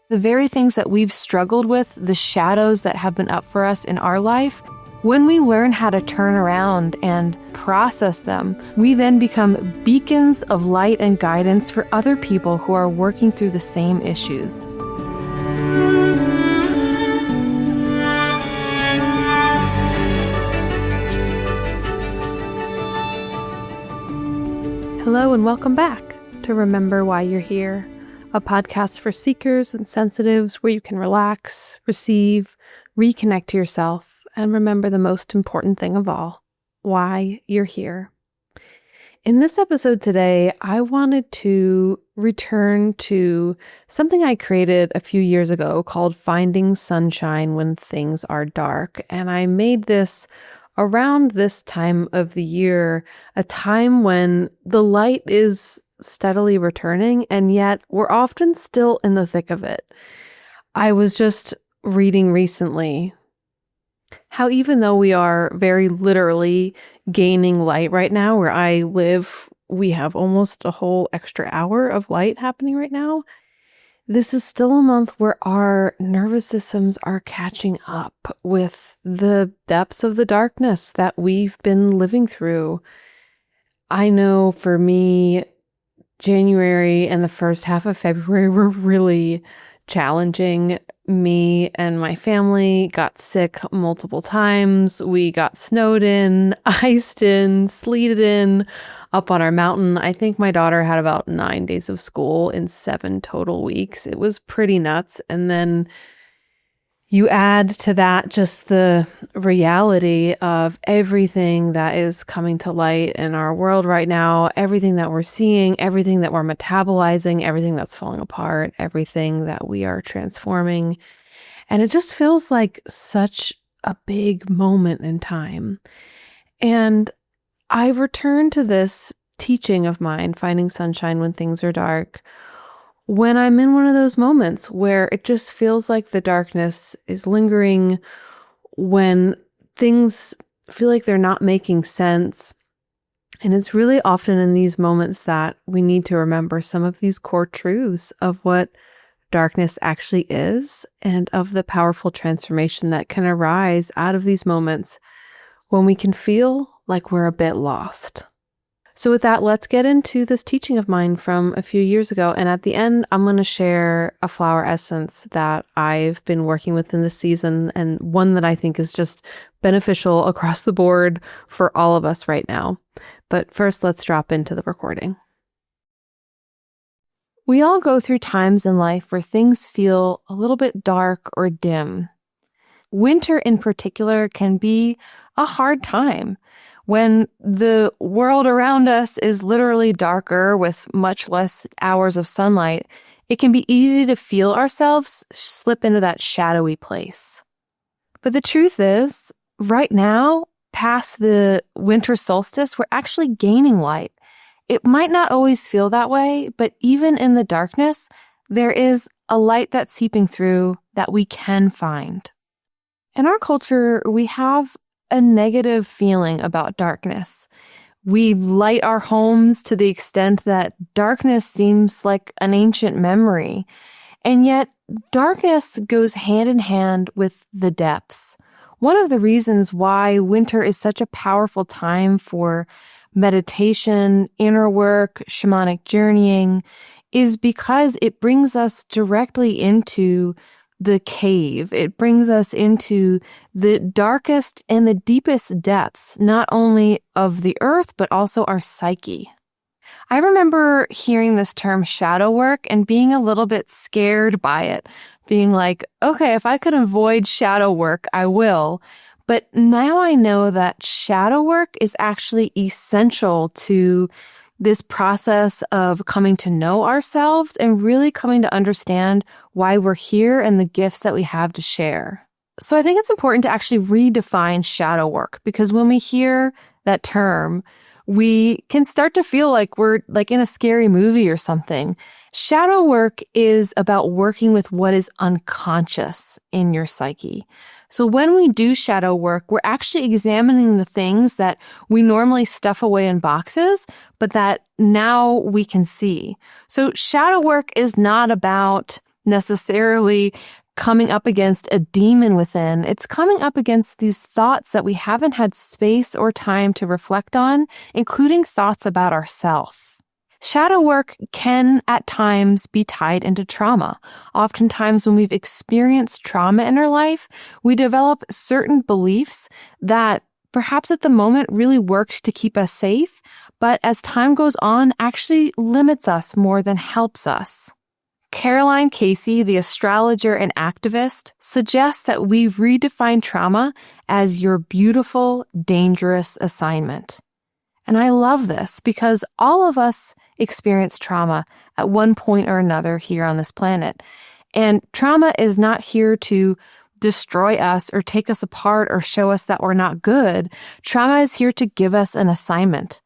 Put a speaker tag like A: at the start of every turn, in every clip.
A: The very things that we've struggled with, the shadows that have been up for us in our life, when we learn how to turn around and process them, we then become beacons of light and guidance for other people who are working through the same issues. Hello and welcome back to Remember Why You're Here, a podcast for seekers and sensitives where you can relax, receive, reconnect to yourself, and remember the most important thing of all, why you're here. In this episode today, I wanted to return to something I created a few years ago called Finding Sunshine When Things Are Dark. And I made this around this time of the year, a time when the light is steadily returning, and yet we're often still in the thick of it. I was just reading recently how even though we are very literally gaining light right now, where I live, we have almost a whole extra hour of light happening right now. This is still a month where our nervous systems are catching up with the depths of the darkness that we've been living through. I know for me, January and the first half of February were really challenging. Me and my family got sick multiple times. We got snowed in, iced in, sleeted in up on our mountain. I think my daughter had about 9 days of school in 7 total weeks. It was pretty nuts. And then you add to that just the reality of everything that is coming to light in our world right now, everything that we're seeing, everything that we're metabolizing, everything that's falling apart, everything that we are transforming. And it just feels like such a big moment in time. And I returned to this teaching of mine, Finding Sunshine When Things Are Dark, when I'm in one of those moments where it just feels like the darkness is lingering, when things feel like they're not making sense. And it's really often in these moments that we need to remember some of these core truths of what darkness actually is and of the powerful transformation that can arise out of these moments when we can feel like we're a bit lost. So with that, let's get into this teaching of mine from a few years ago. And at the end, I'm going to share a flower essence that I've been working with in this season, and one that I think is just beneficial across the board for all of us right now. But first, let's drop into the recording. We all go through times in life where things feel a little bit dark or dim. Winter in particular can be a hard time when the world around us is literally darker with much less hours of sunlight. It can be easy to feel ourselves slip into that shadowy place. But the truth is, right now, past the winter solstice, we're actually gaining light. It might not always feel that way, but even in the darkness, there is a light that's seeping through that we can find. In our culture, we have a negative feeling about darkness. We light our homes to the extent that darkness seems like an ancient memory. And yet, darkness goes hand in hand with the depths. One of the reasons why winter is such a powerful time for meditation, inner work, shamanic journeying, is because it brings us directly into the cave. It brings us into the darkest and the deepest depths, not only of the earth, but also our psyche. I remember hearing this term shadow work and being a little bit scared by it, being like, okay, if I could avoid shadow work, I will. But now I know that shadow work is actually essential to this process of coming to know ourselves and really coming to understand why we're here and the gifts that we have to share. So I think it's important to actually redefine shadow work, because when we hear that term, we can start to feel like we're like in a scary movie or something. Shadow work is about working with what is unconscious in your psyche. So when we do shadow work, we're actually examining the things that we normally stuff away in boxes, but that now we can see. So shadow work is not about necessarily coming up against a demon within. It's coming up against these thoughts that we haven't had space or time to reflect on, including thoughts about ourselves. Shadow work can at times be tied into trauma. Oftentimes when we've experienced trauma in our life, we develop certain beliefs that perhaps at the moment really worked to keep us safe, but as time goes on, actually limits us more than helps us. Caroline Casey, the astrologer and activist, suggests that we redefine trauma as your beautiful, dangerous assignment. And I love this because all of us experience trauma at one point or another here on this planet. And trauma is not here to destroy us or take us apart or show us that we're not good. Trauma is here to give us an assignment.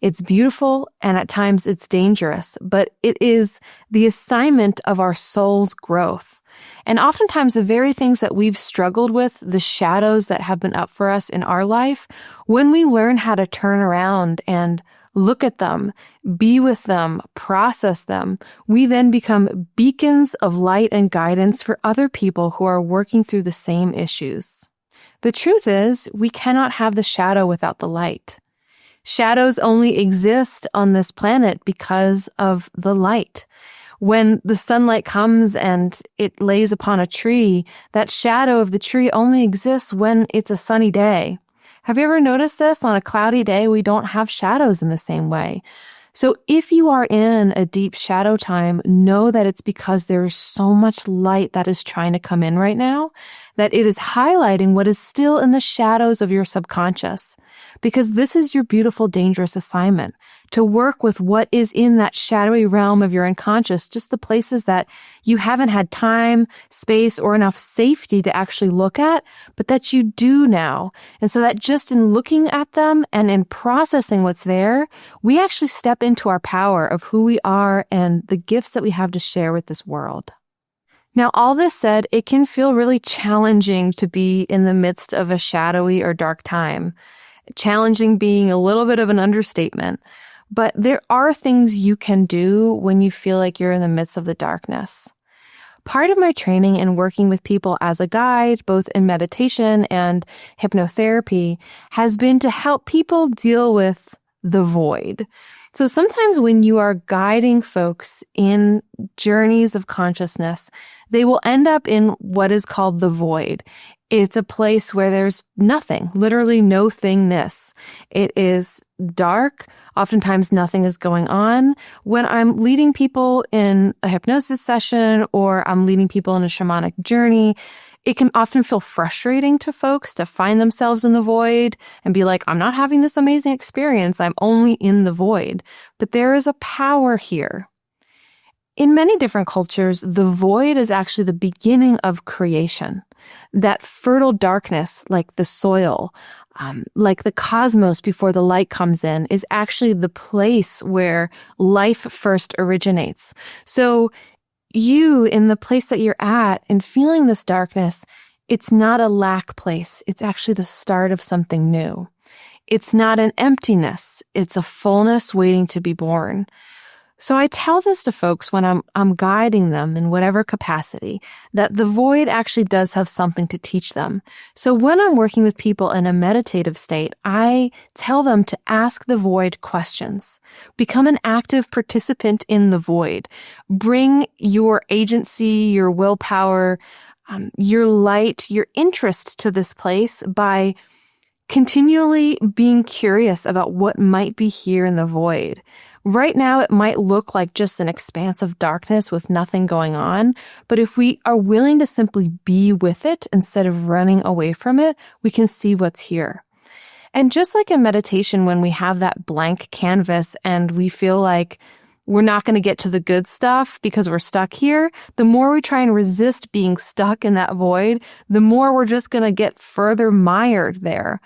A: It's beautiful and at times it's dangerous, but it is the assignment of our soul's growth. And oftentimes the very things that we've struggled with, the shadows that have been up for us in our life, when we learn how to turn around and look at them, be with them, process them, we then become beacons of light and guidance for other people who are working through the same issues. The truth is, we cannot have the shadow without the light. Shadows only exist on this planet because of the light. When the sunlight comes and it lays upon a tree, that shadow of the tree only exists when it's a sunny day. Have you ever noticed this? On a cloudy day, we don't have shadows in the same way. So if you are in a deep shadow time, know that it's because there's so much light that is trying to come in right now, that it is highlighting what is still in the shadows of your subconscious. Because this is your beautiful, dangerous assignment, to work with what is in that shadowy realm of your unconscious, just the places that you haven't had time, space, or enough safety to actually look at, but that you do now. And so that just in looking at them and in processing what's there, we actually step into our power of who we are and the gifts that we have to share with this world. Now, all this said, it can feel really challenging to be in the midst of a shadowy or dark time. Challenging being a little bit of an understatement. But there are things you can do when you feel like you're in the midst of the darkness. Part of my training and working with people as a guide, both in meditation and hypnotherapy, has been to help people deal with the void. So sometimes when you are guiding folks in journeys of consciousness, they will end up in what is called the void. It's a place where there's nothing, literally no thingness. It is dark. Oftentimes nothing is going on. When I'm leading people in a hypnosis session or I'm leading people in a shamanic journey, it can often feel frustrating to folks to find themselves in the void and be like, I'm not having this amazing experience. I'm only in the void. But there is a power here. In many different cultures, the void is actually the beginning of creation. That fertile darkness, like the soil, like the cosmos before the light comes in, is actually the place where life first originates. So you, in the place that you're at and feeling this darkness, it's not a lack place. It's actually the start of something new. It's not an emptiness. It's a fullness waiting to be born. So I tell this to folks when I'm guiding them in whatever capacity, that the void actually does have something to teach them. So when I'm working with people in a meditative state, I tell them to ask the void questions. Become an active participant in the void. Bring your agency, your willpower, your light, your interest to this place by continually being curious about what might be here in the void. Right now, it might look like just an expanse of darkness with nothing going on, but if we are willing to simply be with it instead of running away from it, we can see what's here. And just like in meditation, when we have that blank canvas and we feel like we're not going to get to the good stuff because we're stuck here, the more we try and resist being stuck in that void, the more we're just going to get further mired there.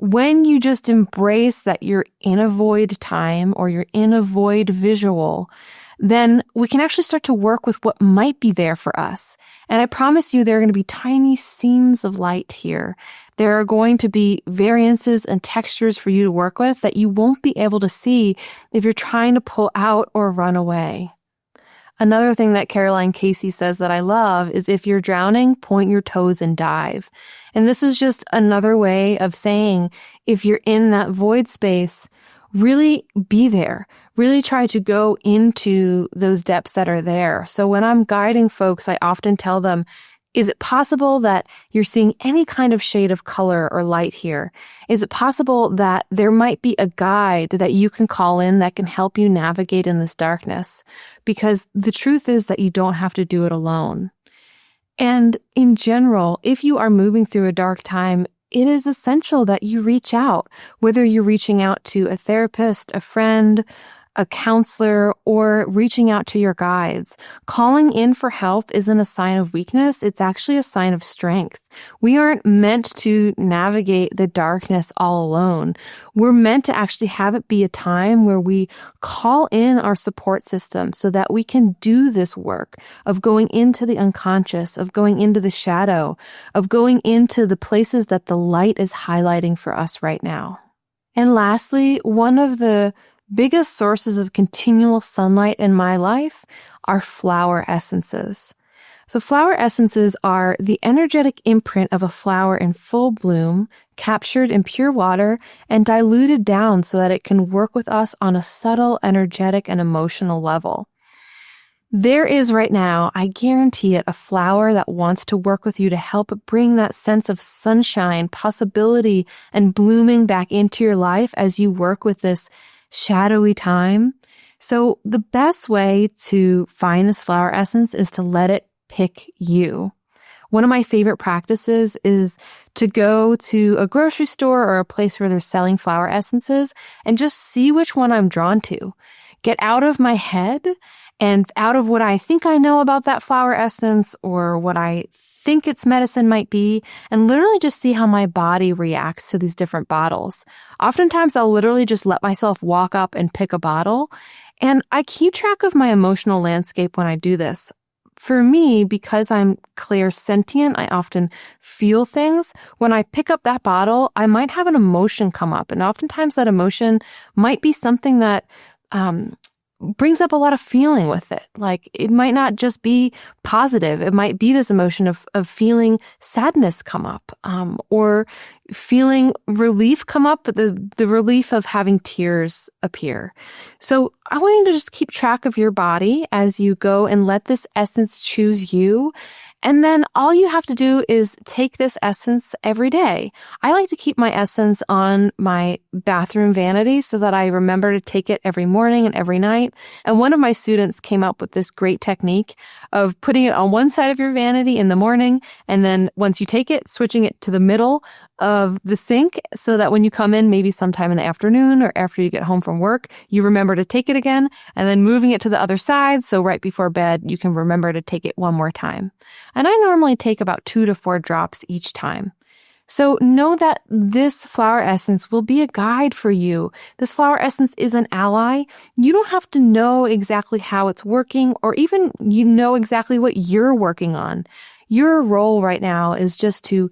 A: When you just embrace that you're in a void time or you're in a void visual, then we can actually start to work with what might be there for us. And I promise you, there are going to be tiny seams of light here. There are going to be variances and textures for you to work with that you won't be able to see if you're trying to pull out or run away. Another thing that Caroline Casey says that I love is if you're drowning, point your toes and dive. And this is just another way of saying if you're in that void space, really be there. Really try to go into those depths that are there. So when I'm guiding folks, I often tell them, is it possible that you're seeing any kind of shade of color or light here? Is it possible that there might be a guide that you can call in that can help you navigate in this darkness? Because the truth is that you don't have to do it alone. And in general, if you are moving through a dark time, it is essential that you reach out, whether you're reaching out to a therapist, a friend, a counselor, or reaching out to your guides. Calling in for help isn't a sign of weakness. It's actually a sign of strength. We aren't meant to navigate the darkness all alone. We're meant to actually have it be a time where we call in our support system so that we can do this work of going into the unconscious, of going into the shadow, of going into the places that the light is highlighting for us right now. And lastly, one of the biggest sources of continual sunlight in my life are flower essences. So flower essences are the energetic imprint of a flower in full bloom, captured in pure water and diluted down so that it can work with us on a subtle, energetic, and emotional level. There is right now, I guarantee it, a flower that wants to work with you to help bring that sense of sunshine, possibility, and blooming back into your life as you work with this shadowy time. So the best way to find this flower essence is to let it pick you. One of my favorite practices is to go to a grocery store or a place where they're selling flower essences and just see which one I'm drawn to. Get out of my head and out of what I think I know about that flower essence or what I think its medicine might be, and literally just see how my body reacts to these different bottles. Oftentimes, I'll literally just let myself walk up and pick a bottle, and I keep track of my emotional landscape when I do this. For me, because I'm clairsentient, I often feel things. When I pick up that bottle, I might have an emotion come up, and oftentimes that emotion might be something that brings up a lot of feeling with it. Like it might not just be positive. It might be this emotion of feeling sadness come up, or feeling relief come up, but the relief of having tears appear. So I want you to just keep track of your body as you go and let this essence choose you. And then all you have to do is take this essence every day. I like to keep my essence on my bathroom vanity so that I remember to take it every morning and every night. And one of my students came up with this great technique of putting it on one side of your vanity in the morning, and then once you take it, switching it to the middle of the sink so that when you come in, maybe sometime in the afternoon or after you get home from work, you remember to take it again, and then moving it to the other side so right before bed, you can remember to take it one more time. And I normally take about 2 to 4 drops each time. So know that this flower essence will be a guide for you. This flower essence is an ally. You don't have to know exactly how it's working or even you know exactly what you're working on. Your role right now is just to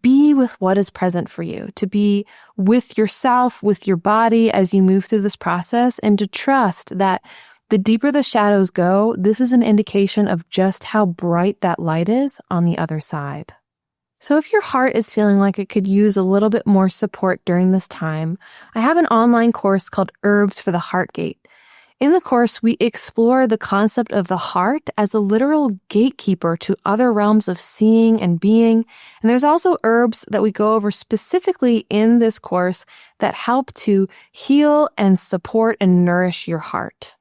A: be with what is present for you, to be with yourself, with your body as you move through this process, and to trust that the deeper the shadows go, this is an indication of just how bright that light is on the other side. So if your heart is feeling like it could use a little bit more support during this time, I have an online course called Herbs for the Heart Gate. In the course, we explore the concept of the heart as a literal gatekeeper to other realms of seeing and being. And there's also herbs that we go over specifically in this course that help to heal and support and nourish your heart.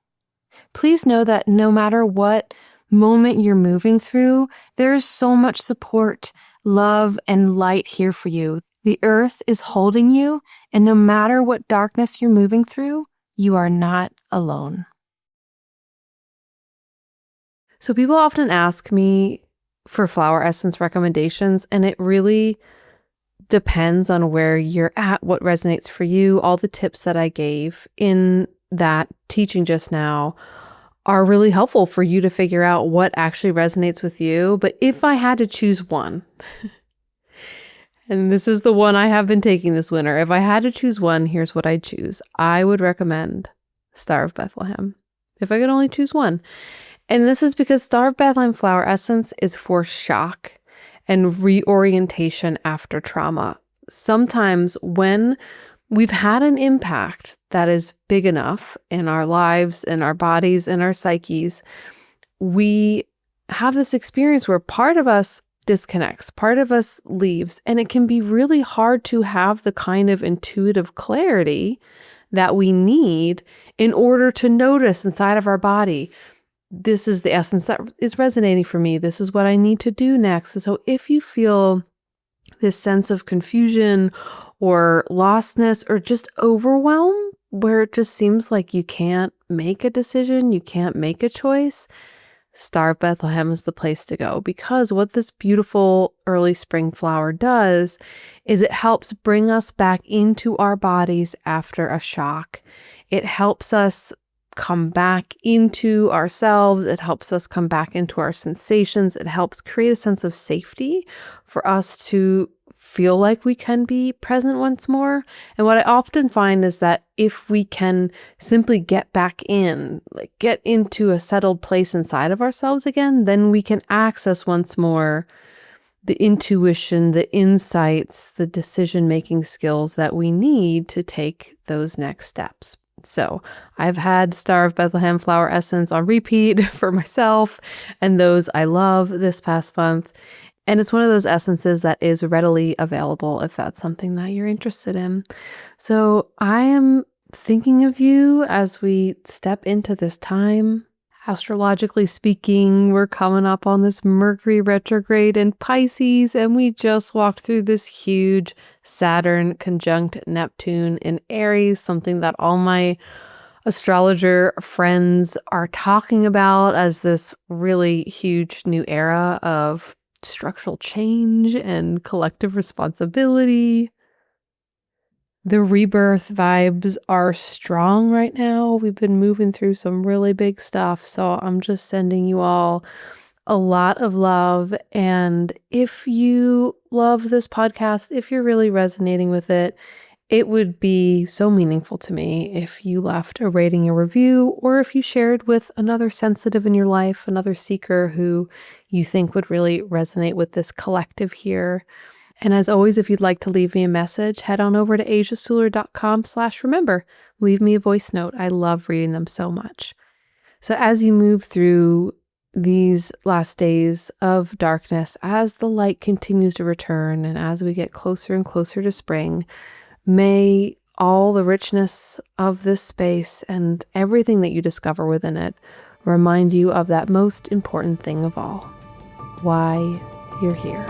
A: Please know that no matter what moment you're moving through, there is so much support, love, and light here for you. The earth is holding you, and no matter what darkness you're moving through, you are not alone. So people often ask me for flower essence recommendations, and it really depends on where you're at, what resonates for you. All the tips that I gave in that teaching just now are really helpful for you to figure out what actually resonates with you. But if I had to choose one, and this is the one I have been taking this winter, if I had to choose one, here's what I'd choose. I would recommend Star of Bethlehem, if I could only choose one. And this is because Star of Bethlehem flower essence is for shock and reorientation after trauma. Sometimes when we've had an impact that is big enough in our lives, in our bodies, in our psyches, we have this experience where part of us disconnects, part of us leaves, and it can be really hard to have the kind of intuitive clarity that we need in order to notice inside of our body, this is the essence that is resonating for me. This is what I need to do next. And so if you feel this sense of confusion or lostness or just overwhelm, where it just seems like you can't make a decision, you can't make a choice, Star of Bethlehem is the place to go, because what this beautiful early spring flower does is it helps bring us back into our bodies after a shock. It helps us come back into ourselves. It helps us come back into our sensations. It helps create a sense of safety for us to feel like we can be present once more. And what I often find is that if we can simply get back in, like get into a settled place inside of ourselves again, then we can access once more the intuition, the insights, the decision-making skills that we need to take those next steps. So I've had Star of Bethlehem flower essence on repeat for myself and those I love this past month. And it's one of those essences that is readily available if that's something that you're interested in. So I am thinking of you as we step into this time. Astrologically speaking, we're coming up on this Mercury retrograde in Pisces, and we just walked through this huge Saturn conjunct Neptune in Aries, something that all my astrologer friends are talking about as this really huge new era of structural change and collective responsibility. The rebirth vibes are strong right now. We've been moving through some really big stuff. So I'm just sending you all a lot of love. And if you love this podcast, if you're really resonating with it, it would be so meaningful to me if you left a rating, a review, or if you shared with another sensitive in your life, another seeker who you think would really resonate with this collective here. And as always, if you'd like to leave me a message, head on over to asiasuler.com/remember. Leave me a voice note. I love reading them so much. So as you move through these last days of darkness, as the light continues to return, and as we get closer and closer to spring, may all the richness of this space and everything that you discover within it remind you of that most important thing of all, why you're here.